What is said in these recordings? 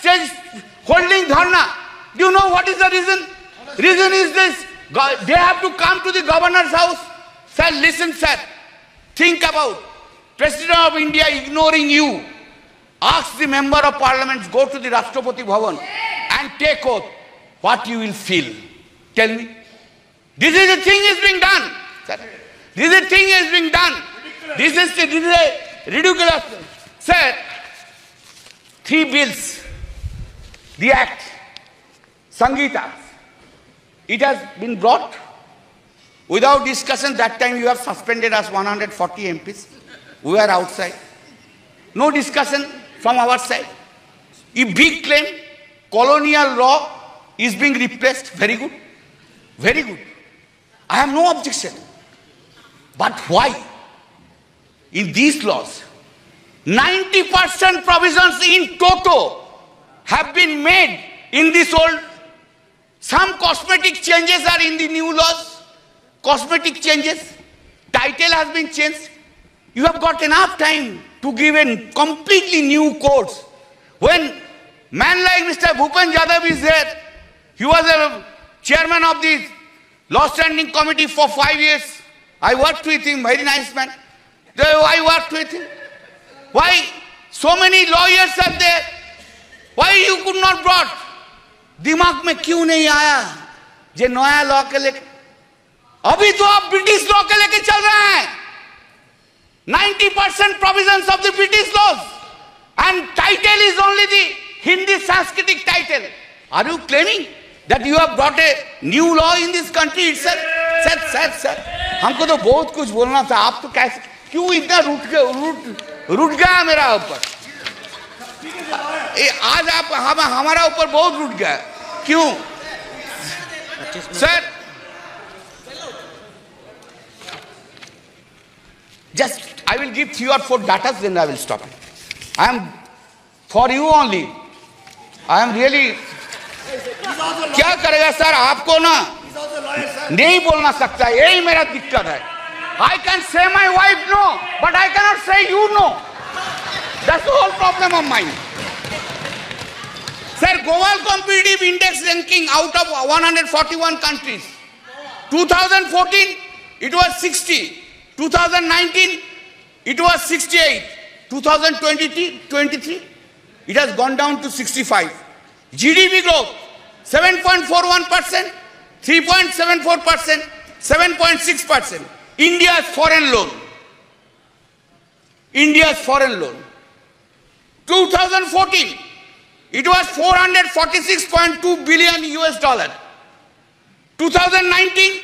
stage holding dharna. Do you know what is the reason? Reason is this. They have to come to the governor's house. Sir, listen, sir. Think about President of India ignoring you. Ask the member of parliament, go to the Rashtrapati Bhavan and take oath. What you will feel? Tell me. This is the thing is being done. Sir. This is the thing is being done. This is a ridiculous. Sir, 3 bills. The act. Sangeeta. It has been brought without discussion. That time you have suspended us 140 MPs. We are outside. No discussion from our side. A big claim, colonial law is being replaced. Very good. Very good. I have no objection. But why? In these laws, 90% provisions in toto have been made in this old. Some cosmetic changes are in the new laws. Cosmetic changes. Title has been changed. You have got enough time to give a completely new codes. When man like Mr. Bhupen Yadav is there, he was a chairman of the law standing committee for 5 years. I worked with him, very nice man. I worked with him. Why so many lawyers are there? Why you could not brought? दिमाग में क्यों नहीं आया जे नया law के लेके? अभी तो आप ब्रिटिश लॉ के लेके चल रहे हैं. 90% provisions of the British laws and title is only the Hindi Sanskritic title. Are you claiming that you have brought a new law in this country itself? Sir हमको तो बहुत कुछ बोलना था. आप तो कैसे क्यों इतना रूठ गया मेरा ऊपर? आज आप हमारा ऊपर बहुत रूठ गया. क्यों? Sir, just I will give 3 or 4 datas, then I will stop it. I am for you only. I am really. क्या करेगा सर? आपको ना नहीं बोलना सकता. यही मेरा दिक्कत है. I can say my wife no, but I cannot say you no. That's the whole problem of mine. Sir, global competitive index ranking out of 141 countries. 2014, it was 60. 2019, it was 68. 2023, it has gone down to 65. GDP growth, 7.41%, 3.74%, 7.6%. India's foreign loan. 2014, it was 446.2 billion US dollar. 2019,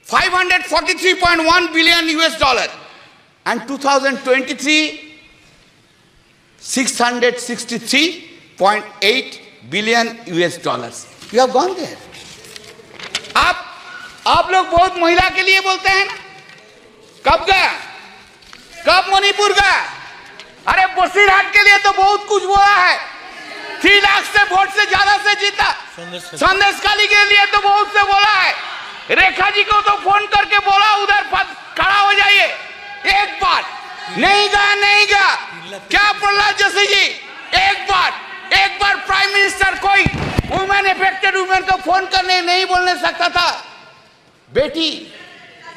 543.1 billion US dollar. And 2023, 663.8 billion US dollars. You have gone there. आप लोग बहुत महिला के लिए बोलते हैं ना? कब गया? कब मणिपुर गया? अरे बसीरहाट के लिए तो बहुत कुछ बोला है. 3 लाख से वोट से ज्यादा से जीता. संदेशखाली के लिए तो बहुत से बोला है. रेखा जी को तो फोन करके बोला उधर खड़ा हो जाइए. एक बार नहीं गया. क्या प्रहलाद जोशी जी? एक बार प्राइम मिनिस्टर कोई वुमेन अफेक्टेड वुमेन को फोन करने नहीं बोलने सकता था? बेटी,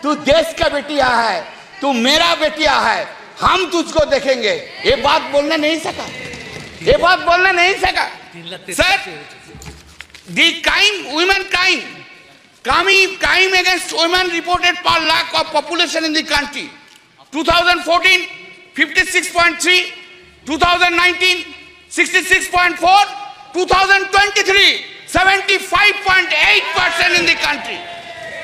तू देश का बेटिया है, तू मेरा बेटिया है, हम तुझको देखेंगे. ये बात बोलने नहीं सका. Sir, the women crime against women reported per lakh of population in the country. 2014, 56.3. 2019, 66.4. 2023, 75.8% in the country.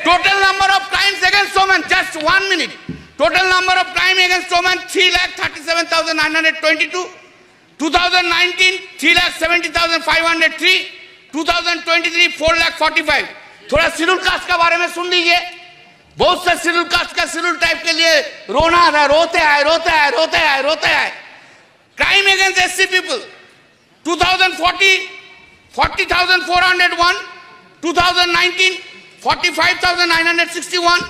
Total number of crimes against women, just 1 minute. Total number of crime against women, 3,37,922. 2019, 3,70,503. 2023, 4,45,000. थोड़ा schedule caste का बारे में सुन लीजिए. बहुत से schedule caste का schedule type के लिए रोना आता है, रोते हैं. Crime against SC people, 2040, 40,401. 2019, 45,961.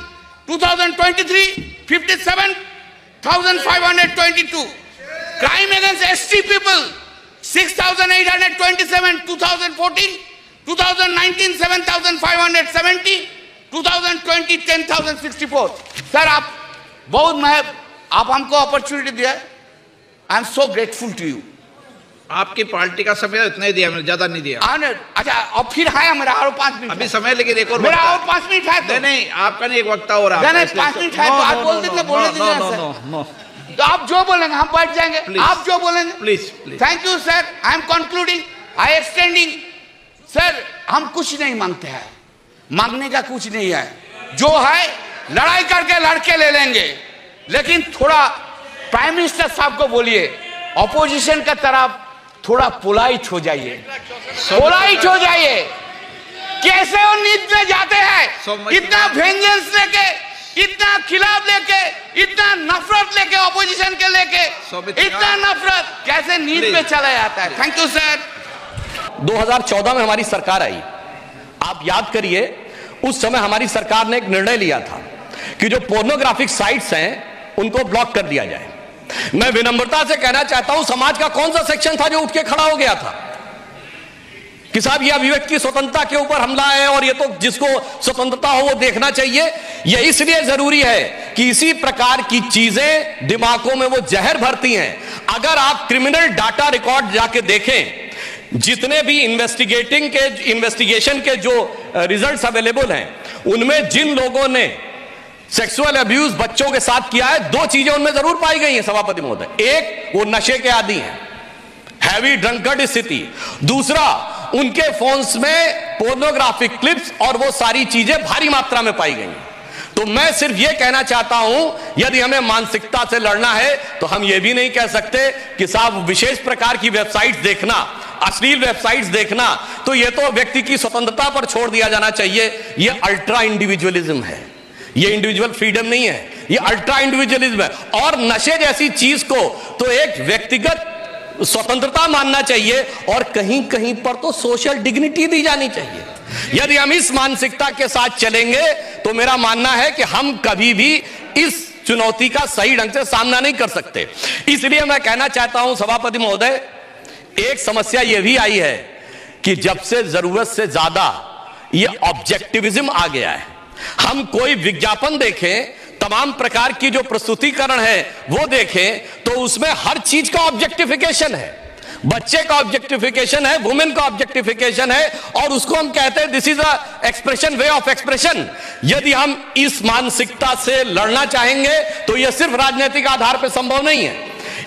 2023, 57,522. Crime against ST people, 6,827 2014, 2019 7,570, 2020 10,064. Sir आप बहुत आप हमको अपॉर्चुनिटी दिया, I am so grateful to you. आपकी पार्टी का समय इतना ही दिया, मैंने ज्यादा नहीं दिया। अच्छा और फिर है मेरा और 5 मिनट अभी समय, लेकिन एक और मेरा और 5 मिनट है। तो नहीं, आपका नहीं, एक वक्ता और आपका। नहीं 5 मिनट है तो आप बोल देते बोले दीजिए। तो आप जो बोलेंगे हम बैठ जाएंगे, आप जो बोलेंगे। Please. Thank you sir, I am concluding, I extending. Sir हम कुछ नहीं मांगते हैं, मांगने का कुछ नहीं है, जो है लड़ाई करके लड़के ले लेंगे, लेकिन थोड़ा प्राइम मिनिस्टर साहब को बोलिए ऑपोजिशन का तरफ थोड़ा पोलाइट हो जाइए, पोलाइट हो जाइए। कैसे वो नींद में जाते हैं, इतना वेंजेंस लेके, इतना खिलाफ लेके, इतना नफरत लेके, ऑपोजिशन के लेके इतना नफरत, कैसे नींद में चला जाता है। Thank you sir. 2014 में हमारी सरकार आई, आप याद करिए उस समय हमारी सरकार ने एक निर्णय लिया था कि जो पोर्नोग्राफिक साइट्स हैं उनको ब्लॉक कर दिया जाए। मैं विनम्रता से कहना चाहता हूं, समाज का कौन सा सेक्शन था जो उठ के खड़ा हो गया था कि साहब ये अभिव्यक्ति की स्वतंत्रता के ऊपर हमला है और ये तो जिसको स्वतंत्रता हो वो देखना चाहिए। यह इसलिए जरूरी है कि इसी प्रकार की चीजें दिमागों में वो जहर भरती हैं। अगर आप क्रिमिनल डाटा रिकॉर्ड जाके देखें, जितने भी इन्वेस्टिगेशन के जो रिजल्ट्स अवेलेबल हैं, उनमें जिन लोगों ने सेक्सुअल अब्यूज बच्चों के साथ किया है, 2 चीजें उनमें जरूर पाई गई हैं सभापति महोदय। एक, वो नशे के आदी हैं, हैवी ड्रंकर्ड स्थिति। दूसरा, उनके फोन्स में पोर्नोग्राफिक क्लिप्स और वो सारी चीजें भारी मात्रा में पाई गई। तो मैं सिर्फ ये कहना चाहता हूं, यदि हमें मानसिकता से लड़ना है तो हम ये भी नहीं कह सकते कि साहब विशेष प्रकार की वेबसाइट्स देखना, अश्लील वेबसाइट्स देखना, तो ये तो व्यक्ति की स्वतंत्रता पर छोड़ दिया जाना चाहिए। ये अल्ट्रा इंडिविजुअलिज्म है, ये इंडिविजुअल फ्रीडम नहीं है, ये अल्ट्रा इंडिविजुअलिज्म है। और नशे जैसी चीज को तो एक व्यक्तिगत स्वतंत्रता मानना चाहिए और कहीं कहीं पर तो सोशल डिग्निटी दी जानी चाहिए। यदि हम इस मानसिकता के साथ चलेंगे तो मेरा मानना है कि हम कभी भी इस चुनौती का सही ढंग से सामना नहीं कर सकते। इसलिए मैं कहना चाहता हूं सभापति महोदय, एक समस्या यह भी आई है कि जब से जरूरत से ज्यादा ये ऑब्जेक्टिविज्म आ गया है। हम कोई विज्ञापन देखें, तमाम प्रकार की जो प्रस्तुतिकरण है वो देखें, तो उसमें हर चीज का ऑब्जेक्टिफिकेशन है। बच्चे का ऑब्जेक्टिफिकेशन है, वुमेन का ऑब्जेक्टिफिकेशन है, और उसको हम कहते हैं this is a expression, way of expression. यदि हम इस मानसिकता से लड़ना चाहेंगे तो यह सिर्फ राजनीतिक आधार पर संभव नहीं है।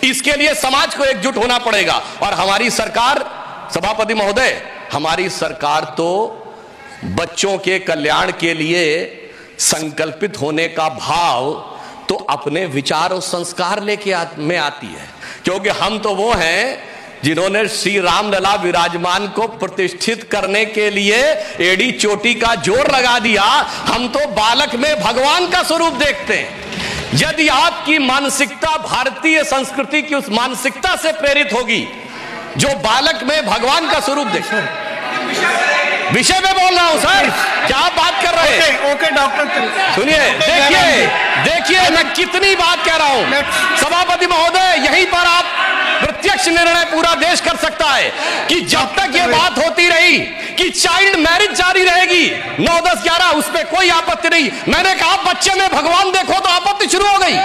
इसके लिए समाज को एकजुट होना पड़ेगा। और हमारी सरकार, सभापति महोदय, हमारी सरकार तो बच्चों के कल्याण के लिए संकल्पित होने का भाव तो अपने विचार और संस्कार लेके में आती है, क्योंकि हम तो वो हैं जिन्होंने श्री रामलला विराजमान को प्रतिष्ठित करने के लिए एड़ी चोटी का जोर लगा दिया। हम तो बालक में भगवान का स्वरूप देखते हैं। यदि आपकी मानसिकता भारतीय संस्कृति की उस मानसिकता से प्रेरित होगी जो बालक में भगवान का स्वरूप देखते हैं, विषय में बोल रहा हूं सर, क्या आप बात कर रहे हैं? ओके डॉक्टर सुनिए, देखिए मैं कितनी बात कह रहा हूं सभापति महोदय। यहीं पर आप प्रत्यक्ष निर्णय पूरा देश कर सकता है कि जब तक ये बात होती रही कि चाइल्ड मैरिज जारी रहेगी 9, 10, 11, उस पर कोई आपत्ति नहीं। मैंने कहा बच्चे में भगवान देखो तो आपत्ति शुरू हो गई।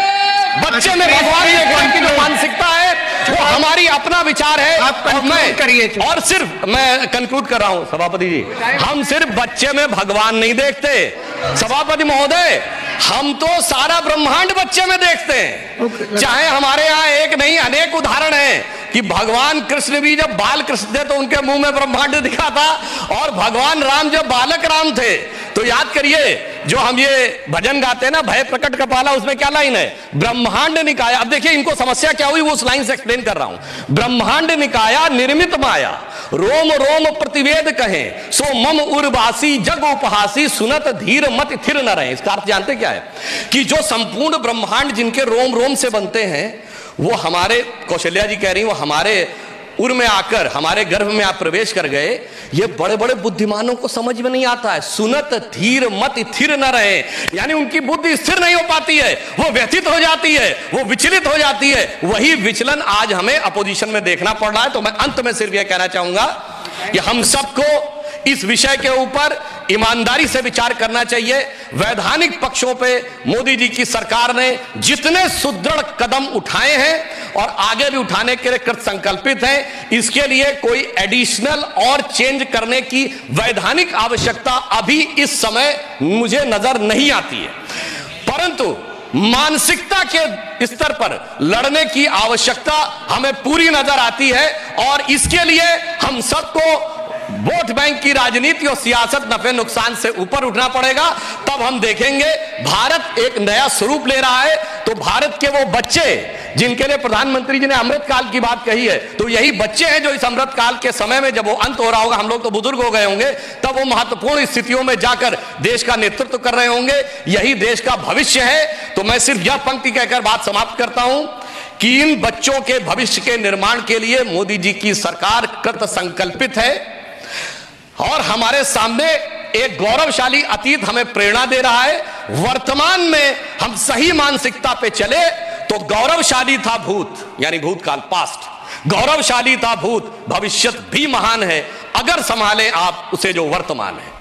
बच्चे में भगवान देखो, इनकी जो मानसिकता है वो हमारी अपना विचार है। और मैं करिए, और सिर्फ मैं कंक्लूड कर रहा हूं सभापति जी, हम सिर्फ बच्चे में भगवान नहीं देखते सभापति महोदय, हम तो सारा ब्रह्मांड बच्चे में देखते हैं। चाहे हमारे यहाँ एक नहीं अनेक उदाहरण हैं कि भगवान कृष्ण भी जब बाल कृष्ण थे तो उनके मुंह में ब्रह्मांड दिखा था, और भगवान राम जब बालक राम थे तो याद करिए जो हम ये भजन गाते हैं ना, भय प्रकट कपाला, उसमें क्या लाइन है? ब्रह्मांड निकाया। अब देखिए इनको समस्या क्या हुई, वो उस लाइन से एक्सप्लेन कर रहा हूं। ब्रह्मांड निकाया निर्मित माया, रोम रोम प्रतिवेद कहे, सो मम उर्वासी जग उपहासी, सुनत धीर मत थिर न रहे। इसका अर्थ जानते क्या है? कि जो संपूर्ण ब्रह्मांड जिनके रोम रोम से बनते हैं, वो हमारे, कौशल्या जी कह रही, वो हमारे उर में आकर हमारे गर्भ में आप प्रवेश कर गए, ये बड़े बड़े बुद्धिमानों को समझ में नहीं आता है। सुनत धीर मत स्थिर न रहे, यानी उनकी बुद्धि स्थिर नहीं हो पाती है, वो व्यथित हो जाती है, वो विचलित हो जाती है। वही विचलन आज हमें अपोजिशन में देखना पड़ रहा है। तो मैं अंत में सिर्फ यह कहना चाहूंगा कि हम सबको इस विषय के ऊपर ईमानदारी से विचार करना चाहिए। वैधानिक पक्षों पे मोदी जी की सरकार ने जितने सुदृढ़ कदम उठाए हैं और आगे भी उठाने के लिए कृत संकल्पित है, इसके लिए कोई एडिशनल और चेंज करने की वैधानिक आवश्यकता अभी इस समय मुझे नजर नहीं आती है। परंतु मानसिकता के स्तर पर लड़ने की आवश्यकता हमें पूरी नजर आती है और इसके लिए हम सबको वोट बैंक की राजनीति और सियासत नफे नुकसान से ऊपर उठना पड़ेगा। तब हम देखेंगे भारत एक नया स्वरूप ले रहा है। तो भारत के वो बच्चे जिनके लिए प्रधानमंत्री जी ने अमृत काल की बात कही है, तो यही बच्चे हैं जो इस अमृत काल के समय में जब वो अंत हो रहा होगा, हम लोग तो बुजुर्ग हो गए होंगे, तब वो महत्वपूर्ण स्थितियों में जाकर देश का नेतृत्व कर रहे होंगे। यही देश का भविष्य है। तो मैं सिर्फ यह पंक्ति कहकर बात समाप्त करता हूं कि इन बच्चों के भविष्य के निर्माण के लिए मोदी जी की सरकार कृत संकल्पित है और हमारे सामने एक गौरवशाली अतीत हमें प्रेरणा दे रहा है। वर्तमान में हम सही मानसिकता पे चले तो गौरवशाली था भूत, यानी भूतकाल पास्ट, गौरवशाली था भूत, भविष्य भी महान है अगर संभाले आप उसे जो वर्तमान है।